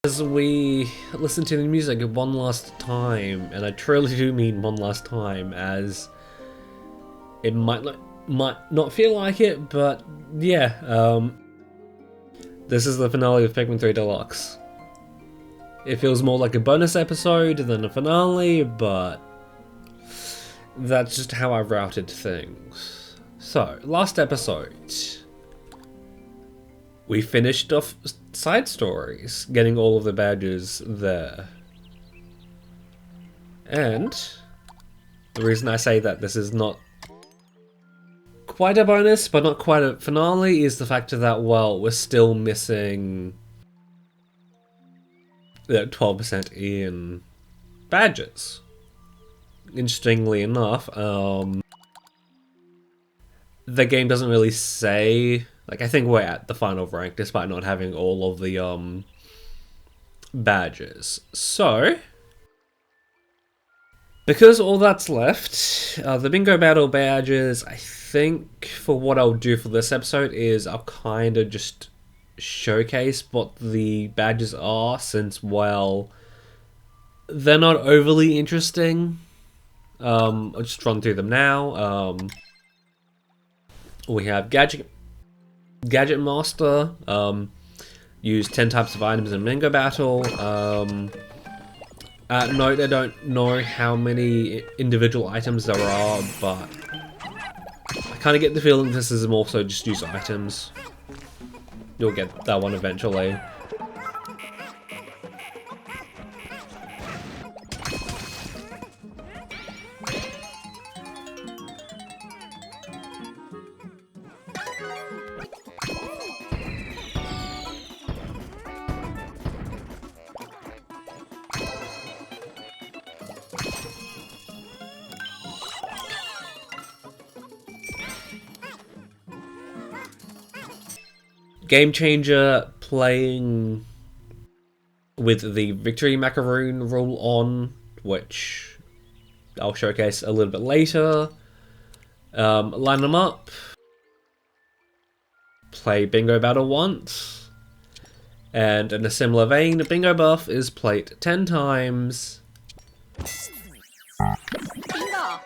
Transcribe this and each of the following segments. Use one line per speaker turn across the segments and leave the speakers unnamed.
As we listen to the music one last time, and I truly do mean one last time, as it might not feel like it, but yeah, this is the finale of Pikmin 3 Deluxe. It feels more like a bonus episode than a finale, but that's just how I routed things. So, last episode, we finished off side stories, getting all of the badges there. And the reason I say that this is not quite a bonus, but not quite a finale, is the fact that, well, we're still missing 12% in badges. Interestingly enough, the game doesn't really say, like, I think we're at the final rank despite not having all of the badges. So, because all that's left, the bingo battle badges, I think for what I'll do for this episode is I'll kind of just showcase what the badges are, since, well, they're not overly interesting. I'll just run through them now. We have Gadget Master, use 10 types of items in bingo battle. Note, I don't know how many individual items there are, but I kind of get the feeling this is more so just use items. You'll get that one eventually. Game changer, playing with the victory Macaroon rule on, which I'll showcase a little bit later. Line them up. Play bingo battle once. And in a similar vein, bingo buff is played 10 times.
Bingo!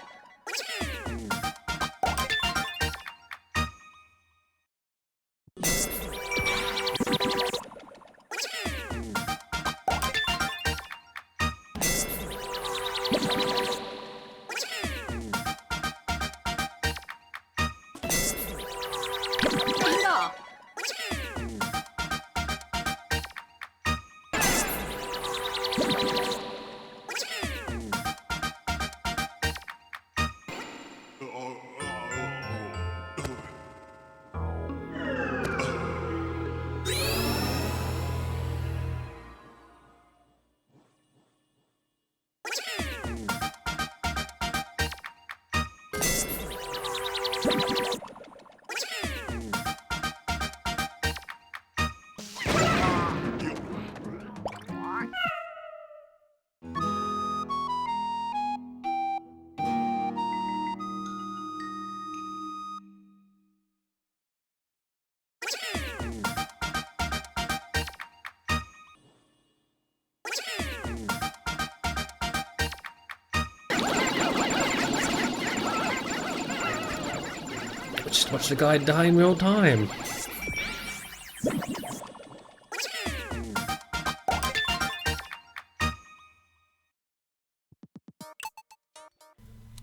Just watch the guy die in real time.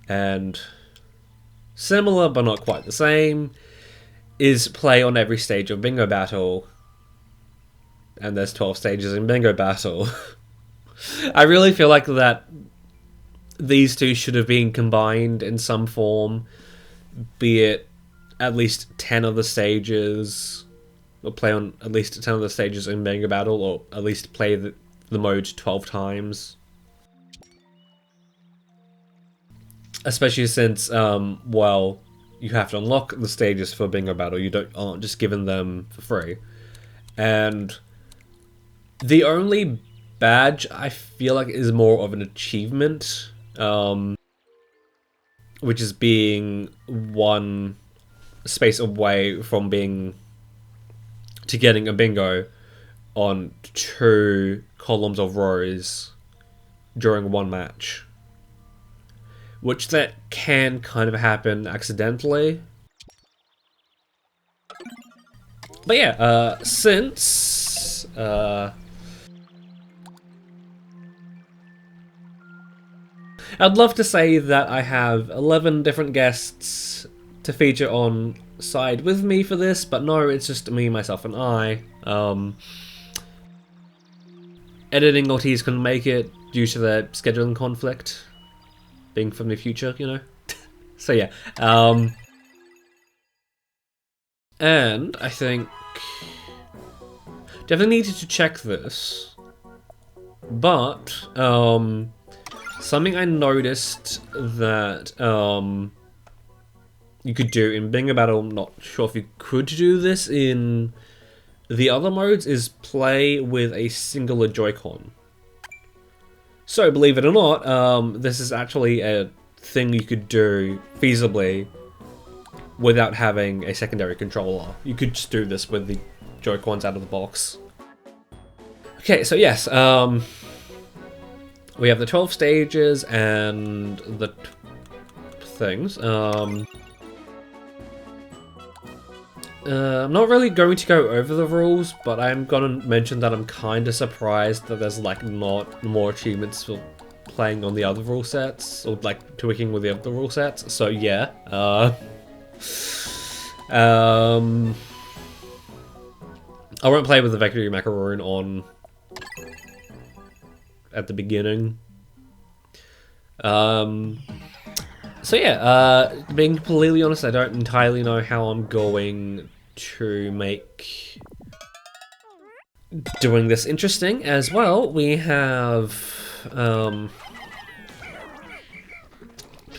And similar but not quite the same is play on every stage of bingo battle. And there's 12 stages in bingo battle. I really feel like that these two should have been combined in some form, be it at least 10 of the stages, or play on at least 10 of the stages in bingo battle, or at least play the mode 12 times. Especially since, well, you have to unlock the stages for bingo battle. You aren't just given them for free. And the only badge I feel like is more of an achievement, which is being one space away from getting a bingo, on 2 columns of rows during one match. Which that can kind of happen accidentally. But yeah, since I'd love to say that I have 11 different guests to feature on side with me for this, but no, it's just me, myself, and I. Editing OTs couldn't make it due to the scheduling conflict, being from the future, you know? So yeah, and I think definitely needed to check this, but something I noticed that you could do in Bingo Battle, I'm not sure if you could do this in the other modes, is play with a singular Joy-Con. So, believe it or not, this is actually a thing you could do feasibly without having a secondary controller. You could just do this with the Joy-Cons out of the box. Okay, so yes, we have the 12 stages and the things. I'm not really going to go over the rules, but I'm gonna mention that I'm kind of surprised that there's like not more achievements for playing on the other rule sets, or like tweaking with the other rule sets. So yeah, I won't play with the Victory Macaroon on at the beginning. So yeah, being completely honest, I don't entirely know how I'm going to make doing this interesting as well. We have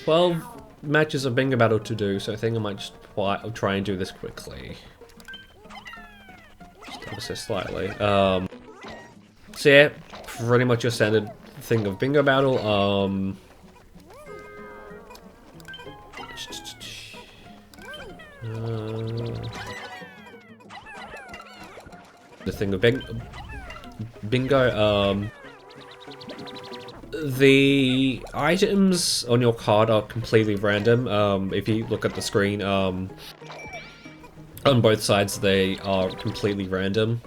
12 matches of Bingo Battle to do, so I think I might just try and do this quickly. Just ever so slightly. So yeah, pretty much your standard thing of Bingo Battle. The thing of bingo, the items on your card are completely random. If you look at the screen, on both sides they are completely random.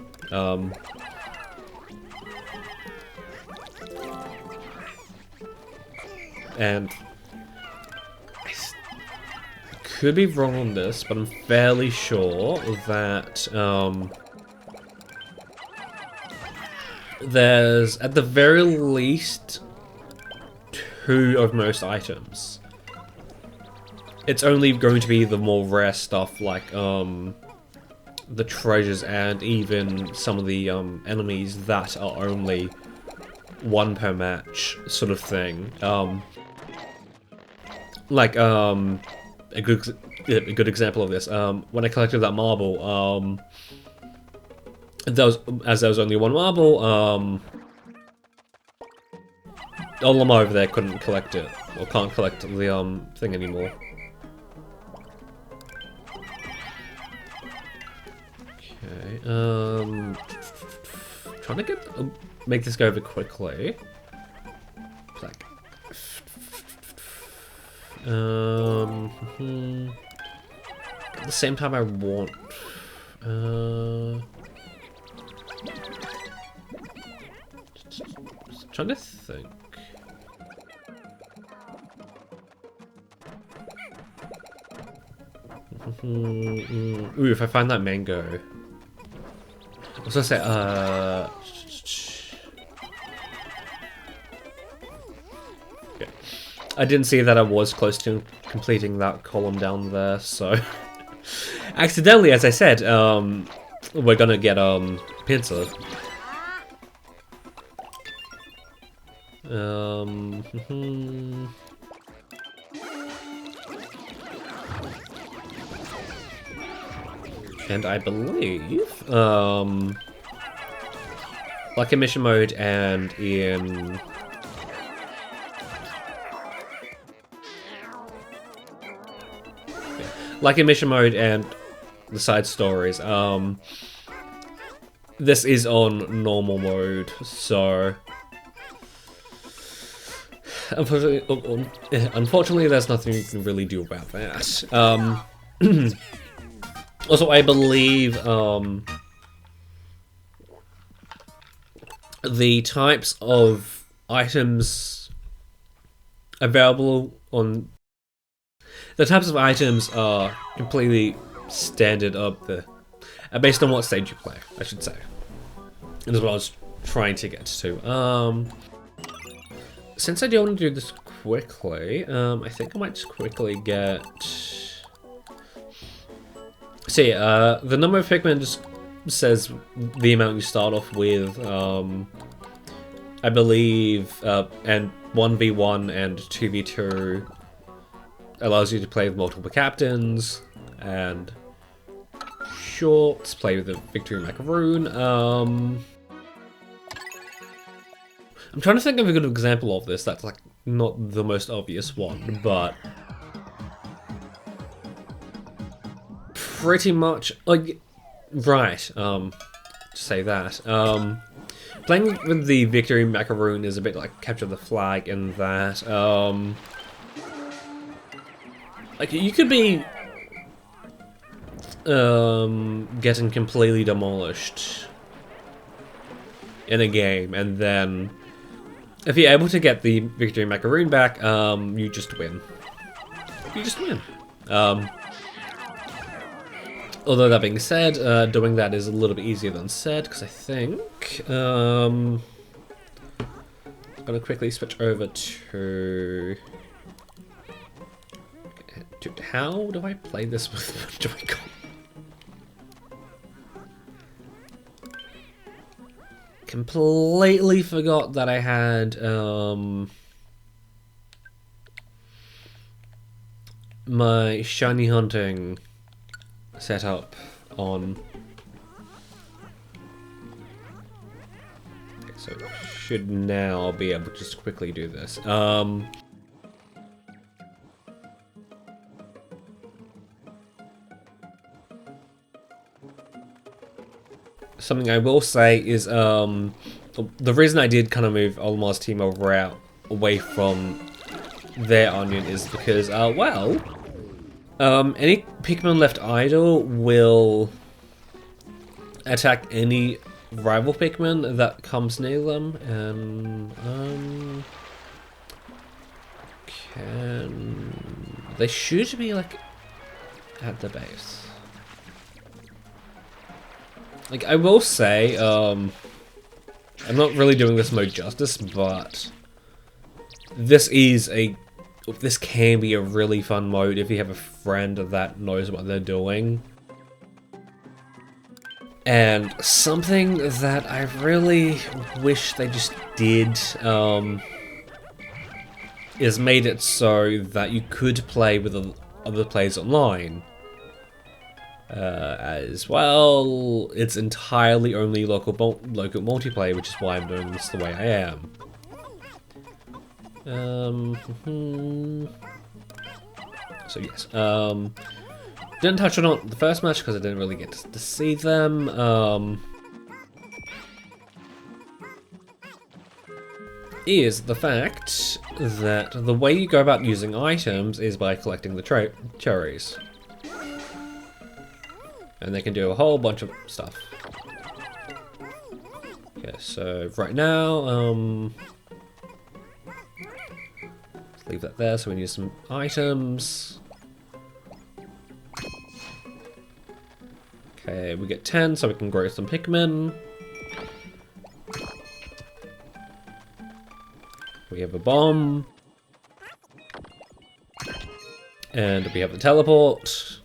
And I could be wrong on this, but I'm fairly sure that there's at the very least 2 of most items. It's only going to be the more rare stuff like the treasures and even some of the enemies that are only 1 per match sort of thing. Like a good example of this, when I collected that marble, there was only 1 marble, Olama over there couldn't collect it, or can't collect the thing anymore. Okay, trying to make this go over quickly. Like, at the same time I want, trying to think. Ooh, if I find that mango. I was gonna say, yeah. I didn't see that I was close to completing that column down there, so accidentally, as I said, we're gonna get Pincer. And I believe, like in mission mode and in like in mission mode and the side stories, this is on normal mode, so unfortunately there's nothing you can really do about that. Also, I believe the types of items available on the types of items are completely standard up there, based on what stage you play, I should say. And that's what I was trying to get to. Since I do want to do this quickly, I think I might just quickly get. See, the number of Pikmin just says the amount you start off with. I believe, and 1v1 and 2v2 allows you to play with multiple captains, and shorts play with the Victory Macaroon. I'm trying to think of a good example of this that's like not the most obvious one, but pretty much like right. To say that. Playing with the Victory Macaroon is a bit like Capture the Flag in that, like, you could be getting completely demolished in a game, and then if you're able to get the Victory Macaroon back, you just win. You just win. Although that being said, doing that is a little bit easier than said, because I think I'm gonna quickly switch over to how do I play this with Joy-Con? Completely forgot that I had my shiny hunting set up on. Okay, so should now be able to just quickly do this. Something I will say is the reason I did kind of move Olimar's team away from their onion is because well, any Pikmin left idle will attack any rival Pikmin that comes near them, and they should be like at the base. Like, I will say, I'm not really doing this mode justice, but this can be a really fun mode if you have a friend that knows what they're doing. And something that I really wish they just did, is made it so that you could play with other players online. As well, it's entirely only local multiplayer, which is why I'm doing this the way I am. So yes, didn't touch on the first match because I didn't really get to see them. Is the fact that the way you go about using items is by collecting the cherries. And they can do a whole bunch of stuff. Okay, so right now, let's leave that there so we can use some items. Okay, we get 10 so we can grow some Pikmin. We have a bomb. And we have the teleport.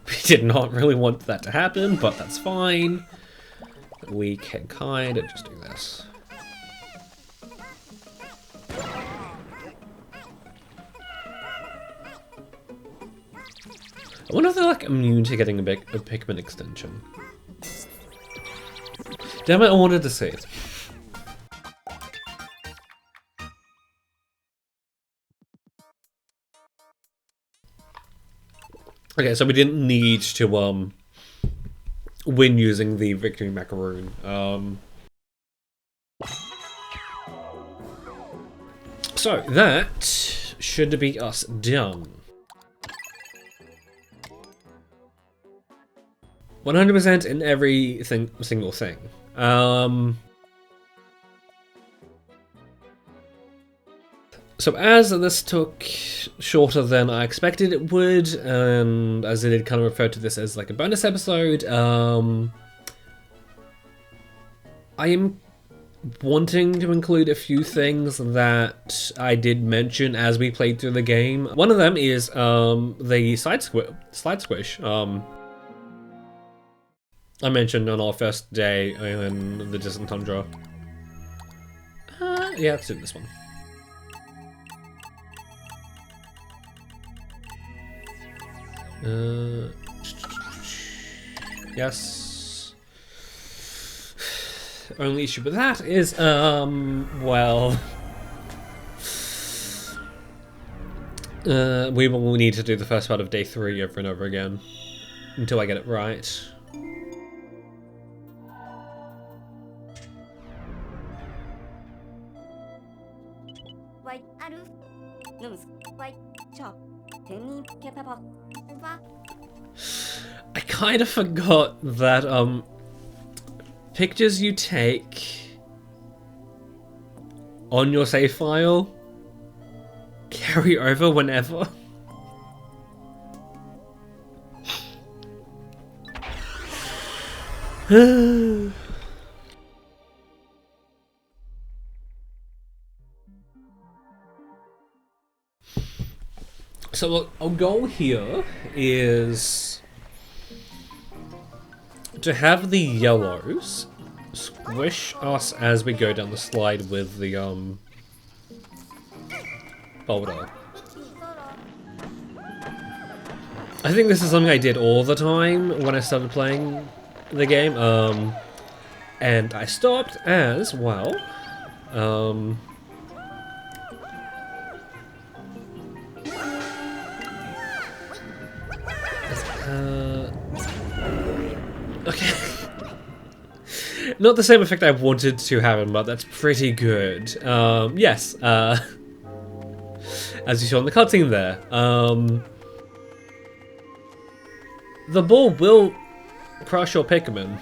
We did not really want that to happen, but that's fine. We can kind of just do this. I wonder if they're like immune to getting a Pikmin extension. Damn it, I wanted to see it. Okay, so we didn't need to when using the Victory Macaroon. So that should be us done. 100% in every single thing. So as this took shorter than I expected it would, and as I did kind of refer to this as like a bonus episode, I am wanting to include a few things that I did mention as we played through the game. One of them is the slide squish. I mentioned on our first day in the distant Tundra. Yeah, let's do this one. Yes. Only issue with that is, well, we will need to do the first part of day 3 over and over again until I get it right. I kind of forgot that, pictures you take on your save file carry over whenever. So look, our goal here is to have the yellows squish us as we go down the slide with the boulder. I think this is something I did all the time when I started playing the game, and I stopped as well. Okay. Not the same effect I wanted to have, but that's pretty good. Yes, as you saw in the cutscene there, the ball will crush your Pikmin.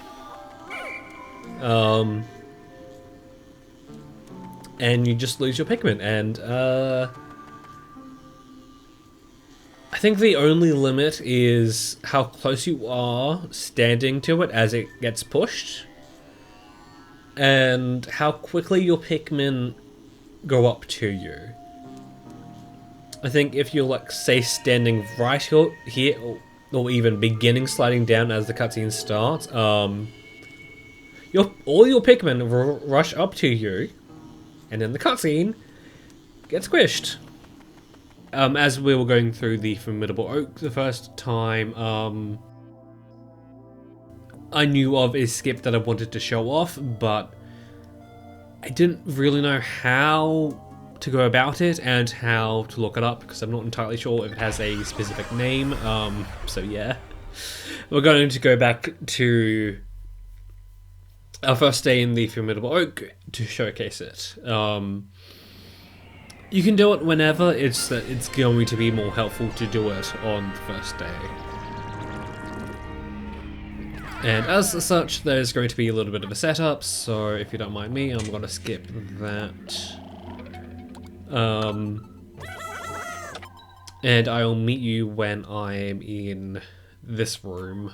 And you just lose your Pikmin, and I think the only limit is how close you are standing to it as it gets pushed, and how quickly your Pikmin go up to you. I think if you're, like, say, standing right here, or even beginning sliding down as the cutscene starts, all your Pikmin will rush up to you, and then the cutscene gets squished. As we were going through the Formidable Oak the first time, I knew of a skip that I wanted to show off, but I didn't really know how to go about it and how to look it up, because I'm not entirely sure if it has a specific name, so yeah. We're going to go back to our first day in the Formidable Oak to showcase it. You can do it whenever, it's that it's going to be more helpful to do it on the first day. And as such, there's going to be a little bit of a setup, so if you don't mind me, I'm going to skip that. And I'll meet you when I'm in this room.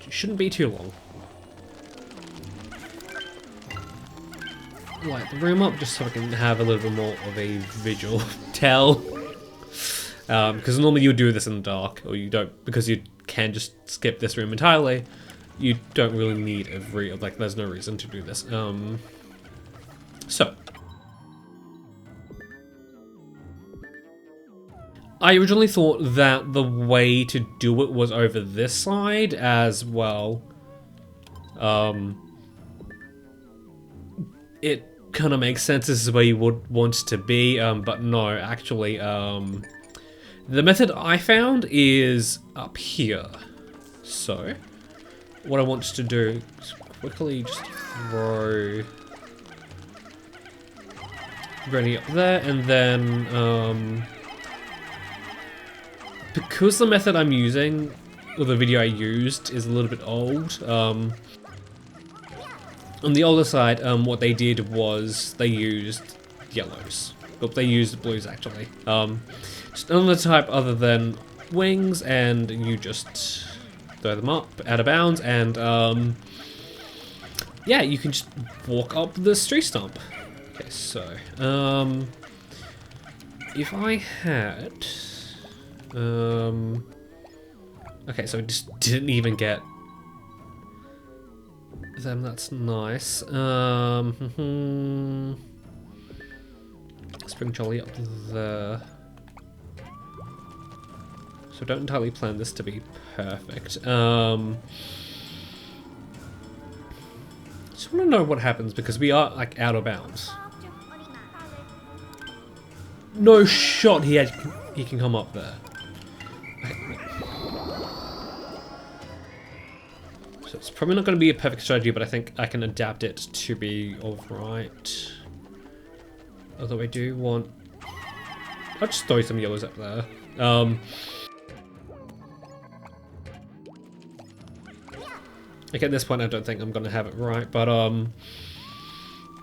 It shouldn't be too long. Light the room up just so I can have a little bit more of a visual tell. Because normally you would do this in the dark, or you don't, because you can just skip this room entirely. You don't really need there's no reason to do this. So. I originally thought that the way to do it was over this side as well. It kind of makes sense, this is where you would want to be, but no, actually, the method I found is up here. So, what I want to do is quickly just throw Granny up there, and then because the method I'm using, or the video I used, is a little bit old, on the older side, what they did was they used yellows. But they used blues, actually. Just another type other than wings, and you just throw them up out of bounds, and yeah, you can just walk up the street stump. Okay, so if I had okay, so I just didn't even get them. That's nice. Spring Jolly up there. So don't entirely plan this to be perfect. Just want to know what happens because we are like out of bounds. No shot he can come up there. So it's probably not going to be a perfect strategy, but I think I can adapt it to be alright. Although I do want... I'll just throw some yellows up there. Like at this point I don't think I'm going to have it right, but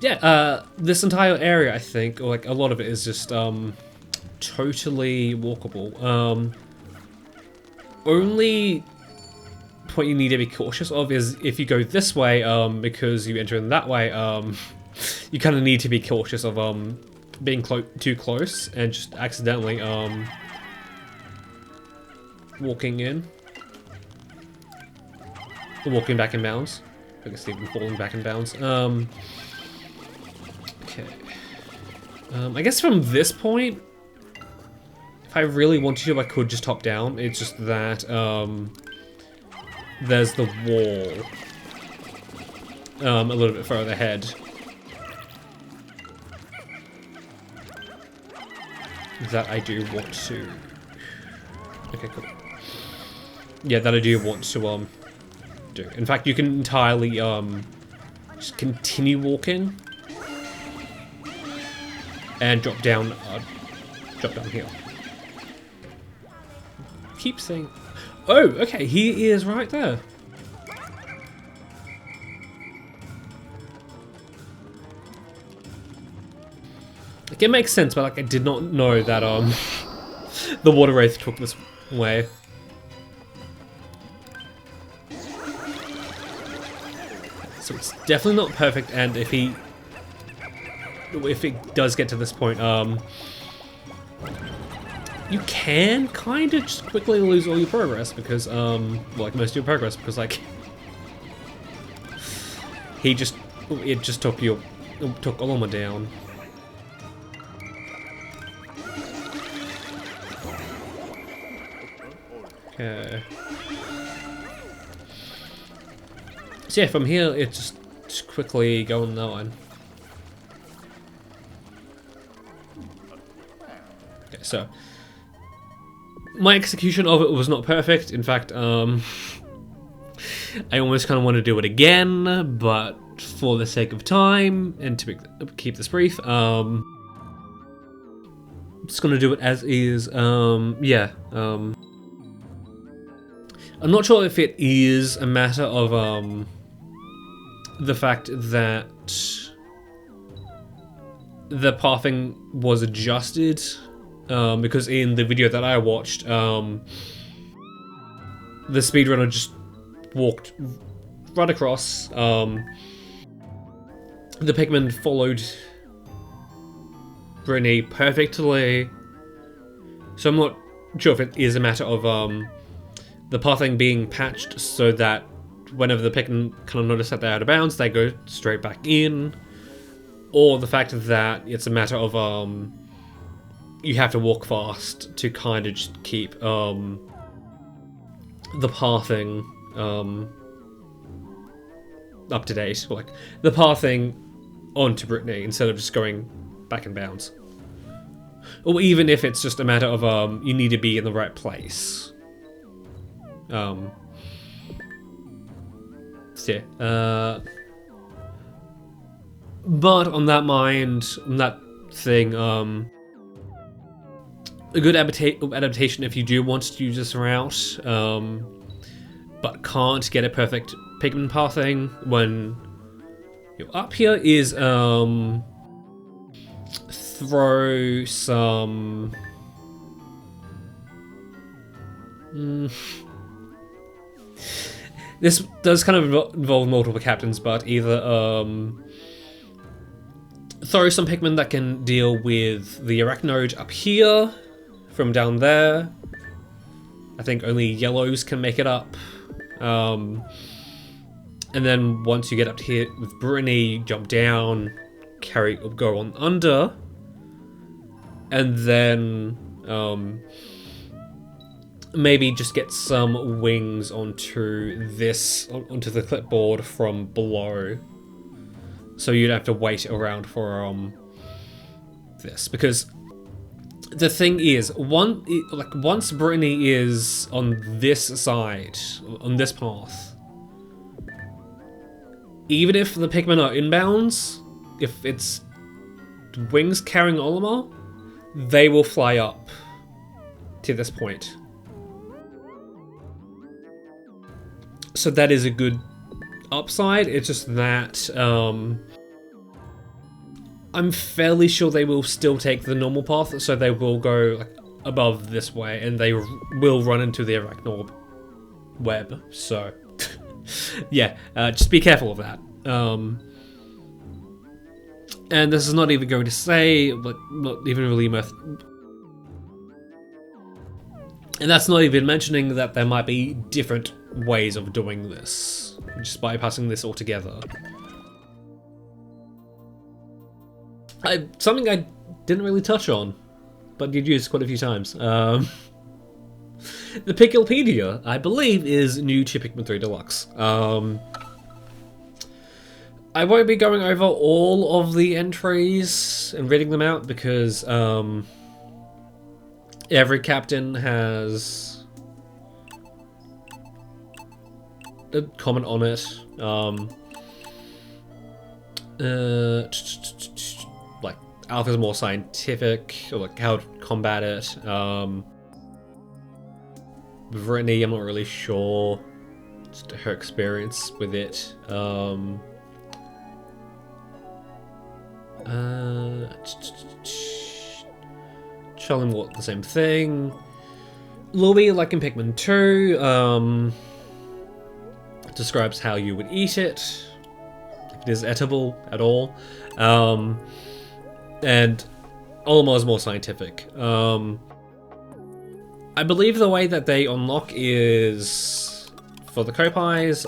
yeah, this entire area I think, or like a lot of it is just totally walkable. Only point you need to be cautious of is if you go this way, because you enter in that way, you kind of need to be cautious of being too close and just accidentally walking in. Walking back in bounds. I guess even falling back in bounds. Okay. I guess from this point, if I really wanted to, I could just hop down. It's just that there's the wall a little bit further ahead. That I do want to... Okay, cool. Yeah, that I do want to do. In fact, you can entirely just continue walking and drop down here. Keep saying... Oh, okay, he is right there. Like, it makes sense, but like I did not know that the water wraith took this way. So it's definitely not perfect, and if it does get to this point, you can kind of just quickly lose all your progress because, well, like most of your progress, because like it just took Oloma down. Okay. So yeah, from here, it's just quickly go on that one. Okay, so my execution of it was not perfect. In fact, I almost kind of want to do it again, but for the sake of time and to keep this brief, I'm just gonna do it as is. Yeah. I'm not sure if it is a matter of the fact that the pathing was adjusted, because in the video that I watched, the speedrunner just walked right across. The Pikmin followed Brittany perfectly, so I'm not sure if it is a matter of the pathing being patched so that whenever the Pikmin kind of notice that they're out of bounds, they go straight back in, or the fact that it's a matter of you have to walk fast to kind of just keep the pathing up to date, like the pathing onto Brittany instead of just going back in bounds, or even if it's just a matter of you need to be in the right place. So yeah, but on that thing, a good adaptation if you do want to use this route, but can't get a perfect Pikmin pathing when you're up here, is throw some. This does kind of involve multiple captains, but either throw some Pikmin that can deal with the Arachnode up here from down there. I think only yellows can make it up. And then once you get up to here with Brittany, jump down, go on under, and then maybe just get some wings onto the clipboard from below, so you'd have to wait around for this, because the thing is, once Brittany is on this side, on this path, even if the Pikmin are inbounds, if it's wings carrying Olimar, they will fly up to this point. So that is a good upside. It's just that I'm fairly sure they will still take the normal path, so they will go like above this way, and they will run into the Arachnord web. So yeah, just be careful of that. And this is not even going to say, like, not even really and that's not even mentioning that there might be different ways of doing this, just bypassing this altogether. Something I didn't really touch on, but did use quite a few times. The Picklepedia, I believe, is new to Pikmin 3 Deluxe. I won't be going over all of the entries and reading them out, because every captain has a comment on it. Like, Alpha's more scientific, or like how to combat it. Brittany, I'm not really sure. Just her experience with it. Charlie, the same thing. Louis, like in Pikmin 2, describes how you would eat it, if it is edible at all. And Olimar is more scientific. I believe the way that they unlock is for the Kopais.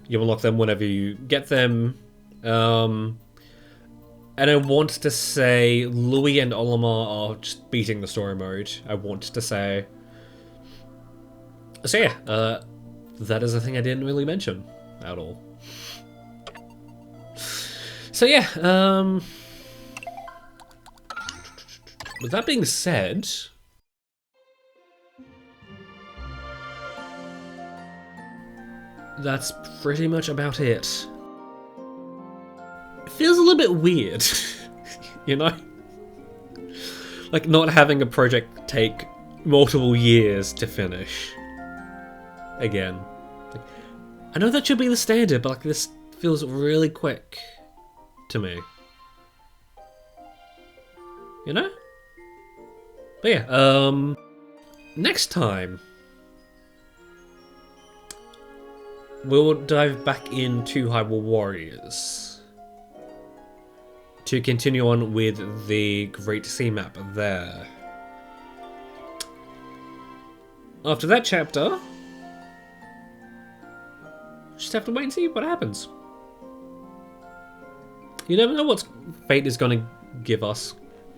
You unlock them whenever you get them. And I want to say Louis and Olimar are just beating the story mode, I want to say. So yeah, that is a thing I didn't really mention at all. So yeah, with that being said, that's pretty much about it. It feels a little bit weird, you know? Like not having a project take multiple years to finish. Again. Like, I know that should be the standard, but like this feels really quick to me. You know? But yeah, next time we'll dive back into Hyrule Warriors to continue on with the Great Sea Map there. After that chapter, just have to wait and see what happens. You never know what fate is going to give us